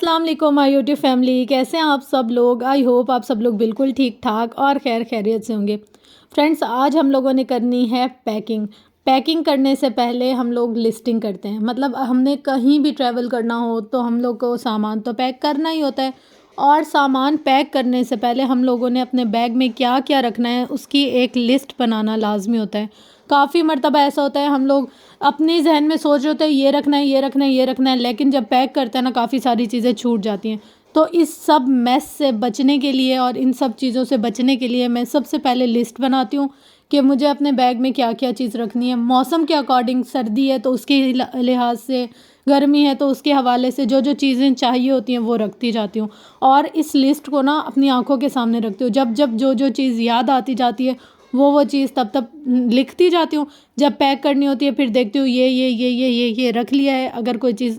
अस्सलाम वालेकुम my YouTube family, कैसे हैं आप सब लोग। आई होप आप सब लोग बिल्कुल ठीक ठाक और खैर खैरियत से होंगे। फ्रेंड्स, आज हम लोगों ने करनी है पैकिंग करने से पहले हम लोग लिस्टिंग करते हैं। मतलब हमने कहीं भी ट्रैवल करना हो तो हम लोग को सामान तो पैक करना ही होता है, और सामान पैक करने से पहले हम लोगों ने अपने बैग में क्या क्या रखना है उसकी एक लिस्ट बनाना लाजमी होता है। काफ़ी मर्तबा ऐसा होता है हम लोग अपने जहन में सोच रहे होते हैं ये रखना है, ये रखना है, ये रखना है, लेकिन जब पैक करते हैं ना काफ़ी सारी चीज़ें छूट जाती हैं। तो इस सब मैस से बचने के लिए और इन सब चीज़ों से बचने के लिए मैं सबसे पहले लिस्ट बनाती हूँ कि मुझे अपने बैग में क्या क्या चीज़ रखनी है। मौसम के अकॉर्डिंग, सर्दी है तो उसके लिहाज से, गर्मी है तो उसके हवाले से जो जो चीज़ें चाहिए होती हैं वो रखती जाती हूँ। और इस लिस्ट को ना अपनी आंखों के सामने रखती हूँ। जब जब जो जो चीज़ याद आती जाती है वो चीज़ तब तब लिखती जाती हूँ। जब पैक करनी होती है फिर देखती हूँ ये रख लिया है। अगर कोई चीज़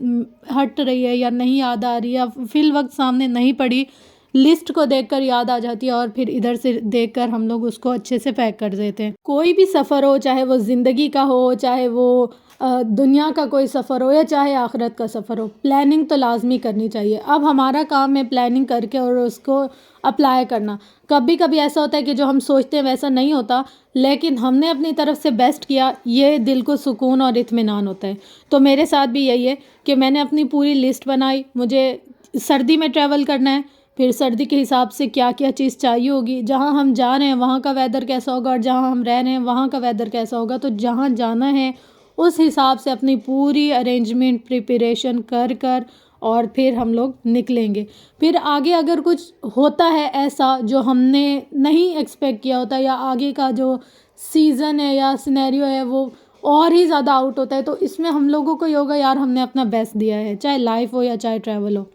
हट रही है या नहीं याद आ रही या फिल वक्त सामने नहीं पड़ी, लिस्ट को देखकर याद आ जाती है और फिर इधर से देखकर हम लोग उसको अच्छे से पैक कर देते हैं। कोई भी सफ़र हो, चाहे वो ज़िंदगी का हो, चाहे वो दुनिया का कोई सफ़र हो या चाहे आखिरत का सफ़र हो, प्लानिंग तो लाजमी करनी चाहिए। अब हमारा काम है प्लानिंग करके और उसको अप्लाई करना। कभी कभी ऐसा होता है कि जो हम सोचते हैं वैसा नहीं होता, लेकिन हमने अपनी तरफ से बेस्ट किया, ये दिल को सुकून और इत्मीनान होता है। तो मेरे साथ भी यही है कि मैंने अपनी पूरी लिस्ट बनाई। मुझे सर्दी में ट्रैवल करना है, फिर सर्दी के हिसाब से क्या क्या चीज़ चाहिए होगी, जहाँ हम जा रहे हैं वहाँ का वेदर कैसा होगा और जहाँ हम रह रहे हैं वहाँ का वेदर कैसा होगा। तो जहाँ जाना है उस हिसाब से अपनी पूरी अरेंजमेंट प्रिपरेशन कर कर और फिर हम लोग निकलेंगे। फिर आगे अगर कुछ होता है ऐसा जो हमने नहीं एक्सपेक्ट किया होता, या आगे का जो सीज़न है या सिनेरियो है वो और ही ज़्यादा आउट होता है, तो इसमें हम लोगों को योगा यार हमने अपना बेस्ट दिया है, चाहे लाइफ हो या चाहे ट्रैवल हो।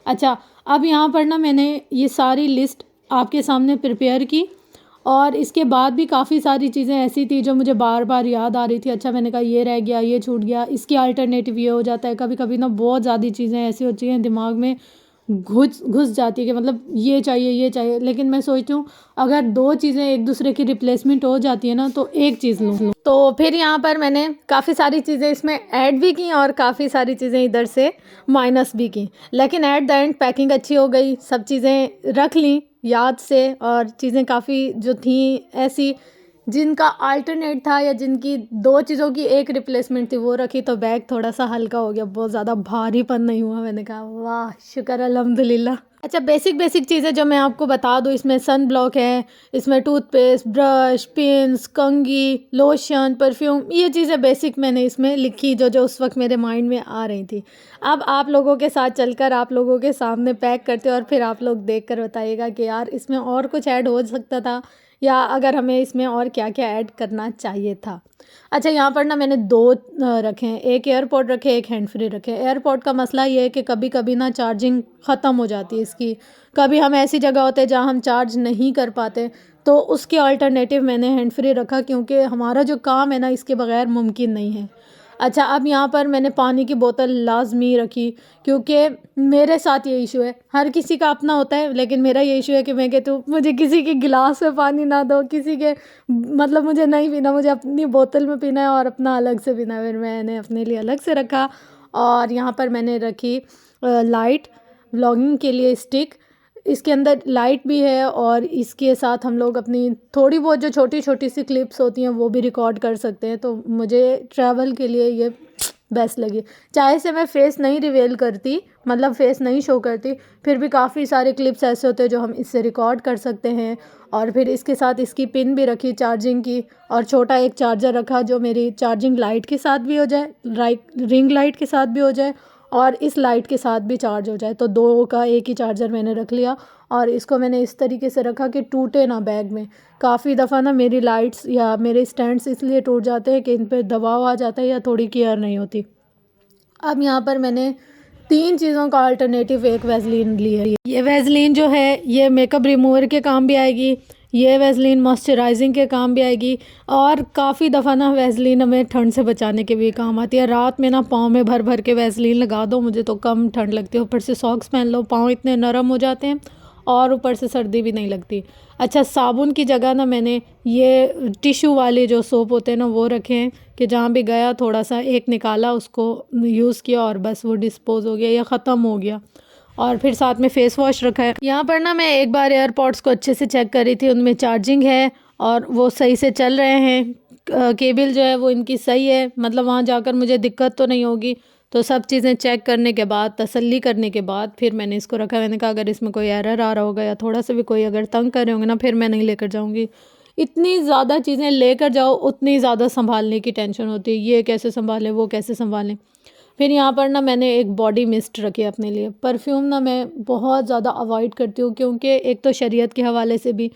अच्छा, अब यहाँ पर ना मैंने ये सारी लिस्ट आपके सामने प्रिपेयर की, और इसके बाद भी काफ़ी सारी चीज़ें ऐसी थी जो मुझे बार बार याद आ रही थी। अच्छा, मैंने कहा ये रह गया, ये छूट गया, इसकी अल्टरनेटिव ये हो जाता है। कभी कभी ना बहुत ज़्यादा चीज़ें ऐसी होती हैं दिमाग में घुस घुस जाती है कि मतलब ये चाहिए ये चाहिए, लेकिन मैं सोचती हूँ अगर दो चीज़ें एक दूसरे की रिप्लेसमेंट हो जाती है ना तो एक चीज़ लूँ। तो फिर यहाँ पर मैंने काफ़ी सारी चीज़ें इसमें ऐड भी की और काफ़ी सारी चीज़ें इधर से माइनस भी की, लेकिन ऐट द एंड पैकिंग अच्छी हो गई, सब चीज़ें रख ली याद से। और चीज़ें काफ़ी जो थी ऐसी जिनका अल्टरनेट था या जिनकी दो चीज़ों की एक रिप्लेसमेंट थी वो रखी, तो बैग थोड़ा सा हल्का हो गया, बहुत ज़्यादा भारीपन नहीं हुआ। मैंने कहा वाह शुक्र अल्हम्दुलिल्लाह। अच्छा, बेसिक चीज़ें जो मैं आपको बता दूँ, इसमें सन ब्लॉक है, इसमें टूथपेस्ट, ब्रश, पिन्स, कंघी, लोशन, परफ्यूम, ये चीज़ें बेसिक मैंने इसमें लिखी जो जो उस वक्त मेरे माइंड में आ रही थी। अब आप लोगों के साथ चलकर आप लोगों के सामने पैक करते और फिर आप लोग देख कर बताइएगा कि यार इसमें और कुछ ऐड हो सकता था, या अगर हमें इसमें और क्या क्या ऐड करना चाहिए था। अच्छा, यहाँ पर ना मैंने दो रखे हैं, एक एयरपॉड रखे, एक हैंड फ्री रखे। एयरपॉड का मसला ये है कि कभी कभी ना चार्जिंग ख़त्म हो जाती है इसकी, कभी हम ऐसी जगह होते हैं जहाँ हम चार्ज नहीं कर पाते, तो उसके अल्टरनेटिव मैंने हैंड फ्री रखा, क्योंकि हमारा जो काम है ना इसके बगैर मुमकिन नहीं है। अच्छा, अब यहाँ पर मैंने पानी की बोतल लाजमी रखी, क्योंकि मेरे साथ ये इशू है, हर किसी का अपना होता है, लेकिन मेरा ये इशू है कि मैं कहती हूँ मुझे किसी के गिलास में पानी ना दो, किसी के मतलब मुझे नहीं पीना, मुझे अपनी बोतल में पीना है और अपना अलग से पीना है। फिर मैंने अपने लिए अलग से रखा। और यहाँ पर मैंने रखी लाइट, व्लॉगिंग के लिए स्टिक, इसके अंदर लाइट भी है और इसके साथ हम लोग अपनी थोड़ी बहुत जो छोटी छोटी सी क्लिप्स होती हैं वो भी रिकॉर्ड कर सकते हैं। तो मुझे ट्रैवल के लिए ये बेस्ट लगी। चाहे से मैं फेस नहीं रिवील करती, मतलब फेस नहीं शो करती, फिर भी काफ़ी सारे क्लिप्स ऐसे होते हैं जो हम इससे रिकॉर्ड कर सकते हैं। और फिर इसके साथ इसकी पिन भी रखी चार्जिंग की, और छोटा एक चार्जर रखा जो मेरी चार्जिंग लाइट के साथ भी हो जाए, रिंग लाइट के साथ भी हो जाए और इस लाइट के साथ भी चार्ज हो जाए। तो दो का एक ही चार्जर मैंने रख लिया, और इसको मैंने इस तरीके से रखा कि टूटे ना बैग में। काफ़ी दफ़ा ना मेरी लाइट्स या मेरे स्टैंड्स इसलिए टूट जाते हैं कि इन पे दबाव आ जाता है या थोड़ी केयर नहीं होती। अब यहाँ पर मैंने तीन चीज़ों का अल्टरनेटिव एक वैसलीन ली है। ये वैसलीन जो है ये मेकअप रिमूवर के काम भी आएगी, ये वैसलीन मॉइस्चराइजिंग के काम भी आएगी, और काफ़ी दफ़ा ना वैसलीन हमें ठंड से बचाने के भी काम आती है। रात में ना पाँव में भर भर के वैसलीन लगा दो, मुझे तो कम ठंड लगती है, ऊपर से सॉक्स पहन लो, पाँव इतने नरम हो जाते हैं और ऊपर से सर्दी भी नहीं लगती। अच्छा, साबुन की जगह ना मैंने ये टिश्यू वाले जो सोप होते हैं ना वो रखे हैं, कि जहाँ भी गया थोड़ा सा एक निकाला, उसको यूज़ किया और बस वो डिस्पोज़ हो गया या ख़त्म हो गया। और फिर साथ में फ़ेस वॉश रखा है। यहाँ पर ना मैं एक बार एयरपॉड्स को अच्छे से चेक कर रही थी, उनमें चार्जिंग है और वो सही से चल रहे हैं। केबल जो है वो इनकी सही है, मतलब वहाँ जाकर मुझे दिक्कत तो नहीं होगी। तो सब चीज़ें चेक करने के बाद, तसल्ली करने के बाद फिर मैंने इसको रखा। मैंने कहा अगर इसमें कोई एरर आ रहा होगा या थोड़ा सा भी कोई अगर तंग कर रहे होंगे ना, फिर मैं नहीं लेकर जाऊँगी। इतनी ज़्यादा चीज़ें लेकर जाओ उतनी ज़्यादा संभालने की टेंशन होती है, ये कैसे संभालें वो कैसे संभालें। फिर यहाँ पर ना मैंने एक बॉडी मिस्ट रखी है अपने लिए। परफ्यूम ना मैं बहुत ज़्यादा अवॉइड करती हूँ, क्योंकि एक तो शरीयत के हवाले से भी,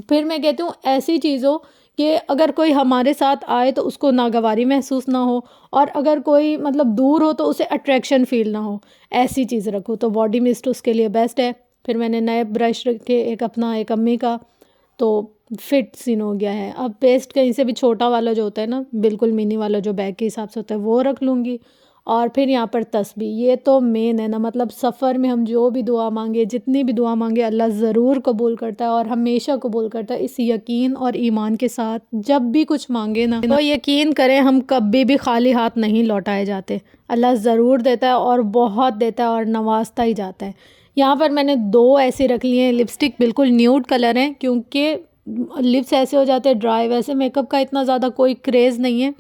फिर मैं कहती हूँ ऐसी चीज़ों कि अगर कोई हमारे साथ आए तो उसको नागवारी महसूस ना हो, और अगर कोई मतलब दूर हो तो उसे अट्रैक्शन फ़ील ना हो, ऐसी चीज़ रखो। तो बॉडी मिस्ट उसके लिए बेस्ट है। फिर मैंने नए ब्रश रखे, एक अपना एक अम्मी का, तो फिट सीन हो गया है। अब पेस्ट कहीं से भी छोटा वाला जो होता है ना, बिल्कुल मिनी वाला जो बैग के हिसाब से होता है, वो रख लूँगी। और फिर यहाँ पर तस्बीह, ये तो मेन है ना, मतलब सफ़र में हम जो भी दुआ मांगे, जितनी भी दुआ मांगे, अल्लाह ज़रूर कबूल करता है और हमेशा कबूल करता है। इस यकीन और ईमान के साथ जब भी कुछ मांगे ना, तो यकीन करें हम कभी भी खाली हाथ नहीं लौटाए जाते। अल्लाह ज़रूर देता है और बहुत देता है और नवाजता ही जाता है। यहाँ पर मैंने 2 ऐसी रख ली हैं लिपस्टिक, बिल्कुल न्यूड कलर हैं, क्योंकि लिप्स ऐसे हो जाते हैं ड्राई। वैसे मेकअप का इतना ज़्यादा कोई क्रेज़ नहीं है,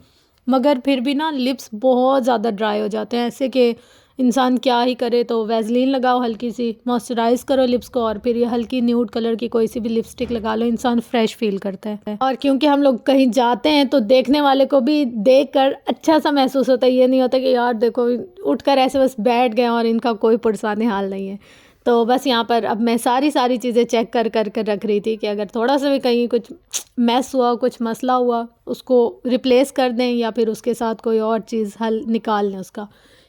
मगर फिर भी ना लिप्स बहुत ज़्यादा ड्राई हो जाते हैं, ऐसे कि इंसान क्या ही करे। तो वैसलीन लगाओ, हल्की सी मॉइस्चराइज़ करो लिप्स को, और फिर ये हल्की न्यूड कलर की कोई सी भी लिपस्टिक लगा लो, इंसान फ्रेश फील करता है। और क्योंकि हम लोग कहीं जाते हैं तो देखने वाले को भी देख कर अच्छा सा महसूस होता है। ये नहीं होता कि यार देखो उठकर ऐसे बस बैठ गए और इनका कोई पुरसाने हाल नहीं है। तो बस यहाँ पर अब मैं सारी चीज़ें चेक कर कर कर रख रही थी कि अगर थोड़ा सा भी कहीं कुछ मैस हुआ, कुछ मसला हुआ, उसको रिप्लेस कर दें या फिर उसके साथ कोई और चीज़ हल निकाल लें उसका।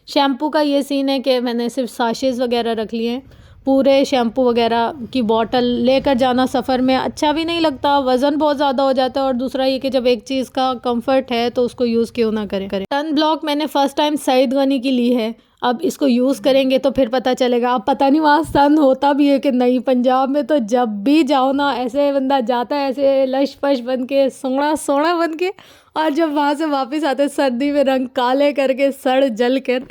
शैम्पू का ये सीन है कि मैंने सिर्फ साशेज़ वगैरह रख लिए हैं। पूरे शैम्पू वगैरह की बॉटल लेकर जाना सफ़र में अच्छा भी नहीं लगता, वज़न बहुत ज़्यादा हो जाता है, और दूसरा ये कि जब एक चीज़ का कंफर्ट है तो उसको यूज़ क्यों ना करें। सन ब्लॉक मैंने फ़र्स्ट टाइम सईद गनी की ली है। अब इसको यूज़ करेंगे तो फिर पता चलेगा। अब पता नहीं वहाँ सन होता भी है कि नहीं। पंजाब में तो जब भी जाओ ना, ऐसे बंदा जाता है ऐसे लश पश बन के, सोना सोना बन के, और जब वहाँ से वापस आते सर्दी में रंग काले करके, सड़ जल कर।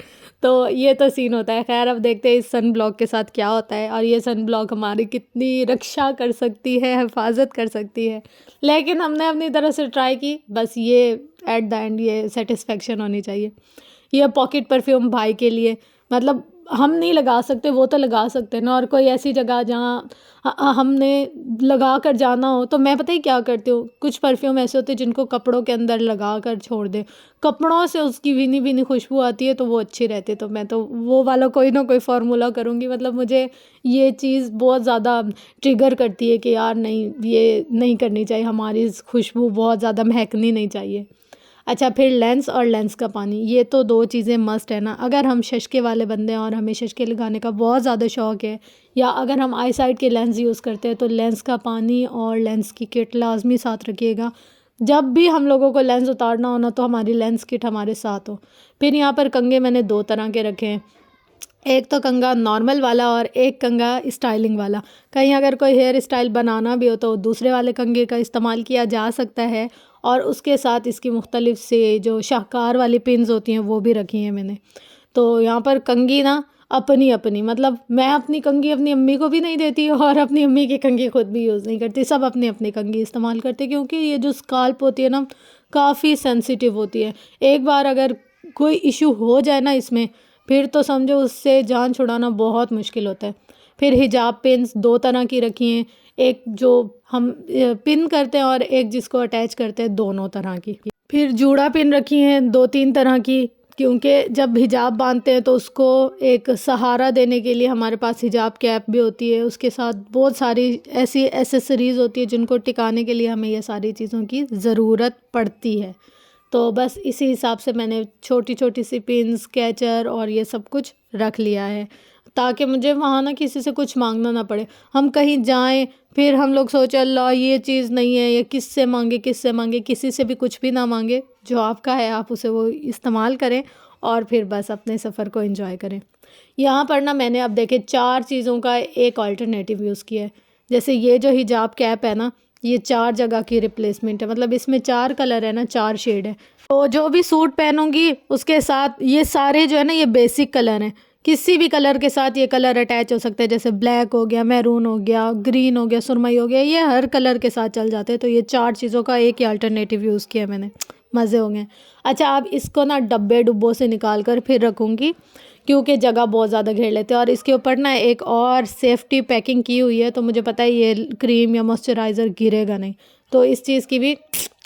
तो ये तो सीन होता है। खैर अब देखते हैं इस सन ब्लॉक के साथ क्या होता है, और ये सन ब्लॉक हमारी कितनी रक्षा कर सकती है, हिफाजत कर सकती है। लेकिन हमने अपनी तरफ से ट्राई की, बस ये एट द एंड ये सेटिस्फेक्शन होनी चाहिए। ये पॉकेट परफ्यूम भाई के लिए, मतलब हम नहीं लगा सकते, वो तो लगा सकते हैं ना। और कोई ऐसी जगह जहाँ हमने लगा कर जाना हो, तो मैं पता ही क्या करती हूँ, कुछ परफ्यूम ऐसे होते हैं जिनको कपड़ों के अंदर लगा कर छोड़ दें, कपड़ों से उसकी भीनी भीनी खुशबू आती है, तो वो अच्छी रहती है। तो मैं तो वो वाला कोई ना कोई फार्मूला करूँगी। मतलब मुझे ये चीज़ बहुत ज़्यादा ट्रिगर करती है कि यार नहीं, ये नहीं करनी चाहिए, हमारी खुशबू बहुत ज़्यादा महकनी नहीं चाहिए। अच्छा, फिर लेंस और लेंस का पानी, ये तो 2 चीज़ें मस्ट है ना। अगर हम शशके वाले बंदे हैं और हमें शशके लगाने का बहुत ज़्यादा शौक़ है, या अगर हम आई साइड के लेंस यूज़ करते हैं, तो लेंस का पानी और लेंस की किट लाजमी साथ रखिएगा। जब भी हम लोगों को लेंस उतारना हो ना, तो हमारी लेंस किट हमारे साथ हो। फिर यहाँ पर कंघे मैंने 2 तरह के रखे हैं, एक तो कंघा नॉर्मल वाला और एक कंघा स्टाइलिंग वाला। कहीं अगर कोई हेयर स्टाइल बनाना भी हो तो दूसरे वाले कंघे का इस्तेमाल किया जा सकता है, और उसके साथ इसकी मुख्तलिफ से जो शाहकार वाली पिन्स होती हैं वो भी रखी हैं मैंने। तो यहाँ पर कंघी ना अपनी अपनी, मतलब मैं अपनी कंघी अपनी अम्मी को भी नहीं देती और अपनी अम्मी की कंघी खुद भी यूज़ नहीं करती। सब अपनी अपनी कंघी इस्तेमाल करते, क्योंकि ये जो स्काल्प होती है ना, काफ़ी सेंसिटिव होती है। एक बार अगर कोई इशू हो जाए ना इसमें, फिर तो समझो उससे जान छुड़ाना बहुत मुश्किल होता है। फिर हिजाब पिन्स 2 तरह की रखी हैं, एक जो हम पिन करते हैं और एक जिसको अटैच करते हैं, दोनों तरह की। फिर जूड़ा पिन रखी हैं 2-3 तरह की, क्योंकि जब हिजाब बांधते हैं तो उसको एक सहारा देने के लिए हमारे पास हिजाब कैप भी होती है, उसके साथ बहुत सारी ऐसी एसेसरीज़ होती है जिनको टिकाने के लिए हमें ये सारी चीज़ों की ज़रूरत पड़ती है। तो बस इसी हिसाब से मैंने छोटी छोटी सी पिन्स, कैचर और ये सब कुछ रख लिया है, ताकि मुझे वहाँ ना किसी से कुछ मांगना ना पड़े। हम कहीं जाएं फिर हम लोग सोचे अल्लाह ये चीज़ नहीं है, या किससे मांगे किससे मांगे, किसी से भी कुछ भी ना मांगे। जो आपका है आप उसे वो इस्तेमाल करें और फिर बस अपने सफ़र को एंजॉय करें। यहाँ पर ना मैंने अब देखे 4 चीज़ों का एक अल्टरनेटिव यूज़ किया है। जैसे ये जो हिजाब कैप है ना, ये 4 जगह की रिप्लेसमेंट है, मतलब इसमें 4 कलर है ना, 4 शेड है। तो जो भी सूट पहनूंगी उसके साथ ये सारे जो है ना, ये बेसिक कलर हैं, किसी भी कलर के साथ ये कलर अटैच हो सकते हैं, जैसे ब्लैक हो गया, मैरून हो गया, ग्रीन हो गया, सुरमई हो गया, ये हर कलर के साथ चल जाते हैं। तो ये 4 चीज़ों का एक ही अल्टरनेटिव यूज़ किया मैंने, मज़े हो गए। अच्छा, अब इसको ना डब्बे डुब्बों से निकाल कर फिर रखूँगी, क्योंकि जगह बहुत ज़्यादा घेर लेते हैं। और इसके ऊपर ना एक और सेफ्टी पैकिंग की हुई है, तो मुझे पता है ये क्रीम या मॉइस्चराइज़र गिरेगा नहीं, तो इस चीज़ की भी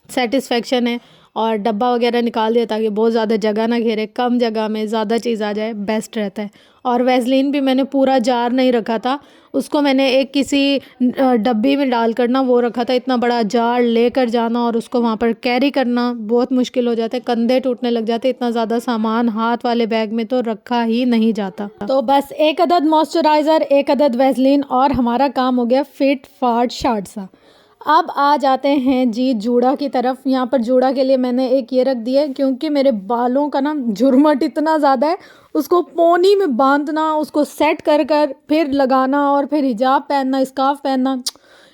सेटिस्फेक्शन है। और डब्बा वगैरह निकाल दिया ताकि बहुत ज़्यादा जगह ना घेरे, कम जगह में ज़्यादा चीज़ आ जाए, बेस्ट रहता है। और वैसलीन भी मैंने पूरा जार नहीं रखा था, उसको मैंने एक किसी डब्बी में डाल कर ना वो रखा था। इतना बड़ा जार लेकर जाना और उसको वहाँ पर कैरी करना बहुत मुश्किल हो जाता है, कंधे टूटने लग जाते, इतना ज़्यादा सामान हाथ वाले बैग में तो रखा ही नहीं जाता। तो बस एक अदद मॉइस्चराइज़र, एक अदद वैसलीन और हमारा काम हो गया फिट फाट शार्ट सा। अब आ जाते हैं जी जूड़ा की तरफ। यहाँ पर जूड़ा के लिए मैंने एक ये रख दिया है, क्योंकि मेरे बालों का ना झुरमट इतना ज़्यादा है, उसको पोनी में बांधना, उसको सेट कर कर फिर लगाना और फिर हिजाब पहनना, स्कार्फ पहनना,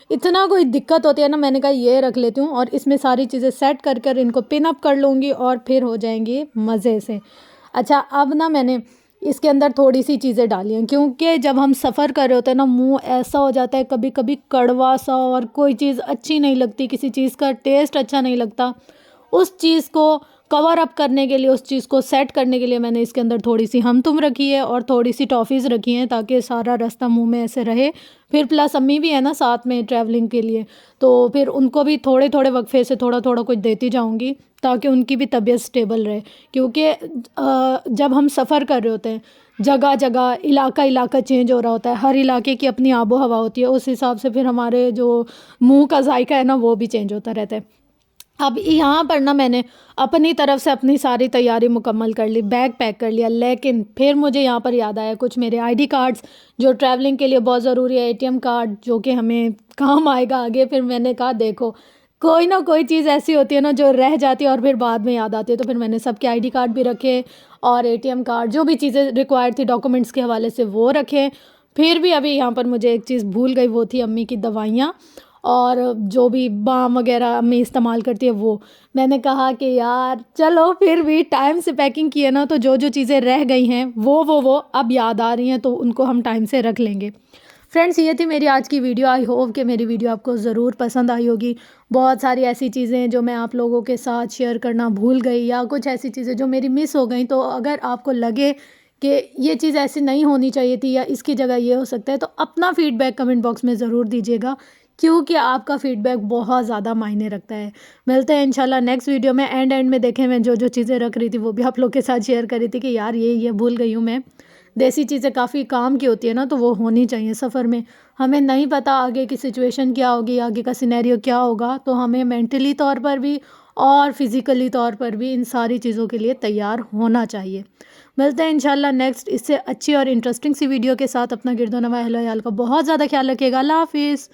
इतना कोई दिक्कत होती है ना। मैंने कहा ये रख लेती हूँ और इसमें सारी चीज़ें सेट कर कर इनको पिन अप कर लूँगी और फिर हो जाएंगी मज़े से। अच्छा, अब ना मैंने इसके अंदर थोड़ी सी चीज़ें डाली हैं, क्योंकि जब हम सफ़र कर रहे होते हैं ना, मुंह ऐसा हो जाता है कभी कभी कड़वा सा, और कोई चीज़ अच्छी नहीं लगती, किसी चीज़ का टेस्ट अच्छा नहीं लगता। उस चीज़ को कवर अप करने के लिए, उस चीज़ को सेट करने के लिए मैंने इसके अंदर थोड़ी सी हम तुम रखी है और थोड़ी सी टॉफ़ीज़ रखी हैं, ताकि सारा रास्ता मुंह में ऐसे रहे। फिर प्लस अम्मी भी है ना साथ में ट्रैवलिंग के लिए, तो फिर उनको भी थोड़े थोड़े वक्फे से थोड़ा थोड़ा कुछ देती जाऊंगी, ताकि उनकी भी तबीयत स्टेबल रहे। क्योंकि जब हम सफ़र कर रहे होते हैं, जगह जगह इलाका इलाका चेंज हो रहा होता है, हर इलाके की अपनी आबो हवा होती है, उस हिसाब से फिर हमारे जो मुंह का जायका है ना वो भी चेंज होता रहता है। अब यहाँ पर ना मैंने अपनी तरफ से अपनी सारी तैयारी मुकम्मल कर ली, बैग पैक कर लिया, लेकिन फिर मुझे यहाँ पर याद आया कुछ मेरे आईडी कार्ड्स जो ट्रैवलिंग के लिए बहुत ज़रूरी है, एटीएम कार्ड जो कि हमें काम आएगा आगे। फिर मैंने कहा देखो, कोई ना कोई चीज़ ऐसी होती है ना जो रह जाती है और फिर बाद में याद आती है, तो फिर मैंने सबके आईडी कार्ड भी रखे और एटीएम कार्ड, जो भी चीज़ें रिक्वायर्ड थी डॉक्यूमेंट्स के हवाले से वो रखे। फिर भी अभी यहाँ पर मुझे एक चीज़ भूल गई, वो थी अम्मी की दवाइयाँ और जो भी बाम वगैरह अम्मी इस्तेमाल करती है वो। मैंने कहा कि यार चलो, फिर भी टाइम से पैकिंग की है ना, तो जो जो चीज़ें रह गई हैं वो अब याद आ रही हैं, तो उनको हम टाइम से रख लेंगे। फ्रेंड्स, ये थी मेरी आज की वीडियो। आई होप कि मेरी वीडियो आपको ज़रूर पसंद आई होगी। बहुत सारी ऐसी चीज़ें जो मैं आप लोगों के साथ शेयर करना भूल गई, या कुछ ऐसी चीज़ें जो मेरी मिस हो गई, तो अगर आपको लगे कि ये चीज़ ऐसी नहीं होनी चाहिए थी या इसकी जगह ये हो सकता है, तो अपना फ़ीडबैक कमेंट बॉक्स में ज़रूर दीजिएगा, क्योंकि आपका फ़ीडबैक बहुत ज़्यादा मायने रखता है। मिलते हैं इंशाल्लाह नेक्स्ट वीडियो में। एंड में देखें, मैं जो जो चीज़ें रख रही थी वो भी आप लोग के साथ शेयर कर रही थी कि यार ये भूल गई हूँ मैं। देसी चीज़ें काफ़ी काम की होती है ना, तो वो होनी चाहिए सफ़र में। हमें नहीं पता आगे की सिचुएशन क्या होगी, आगे का सिनेरियो क्या होगा, तो हमें मेंटली तौर पर भी और फिज़िकली तौर पर भी इन सारी चीज़ों के लिए तैयार होना चाहिए। मिलते हैं इंशाल्लाह नेक्स्ट इससे अच्छी और इंटरेस्टिंग सी वीडियो के साथ। अपना गिरदो नवा अहल-ओ-याल का बहुत ज़्यादा ख्याल रखिएगा। अल्लाह हाफ़िज़।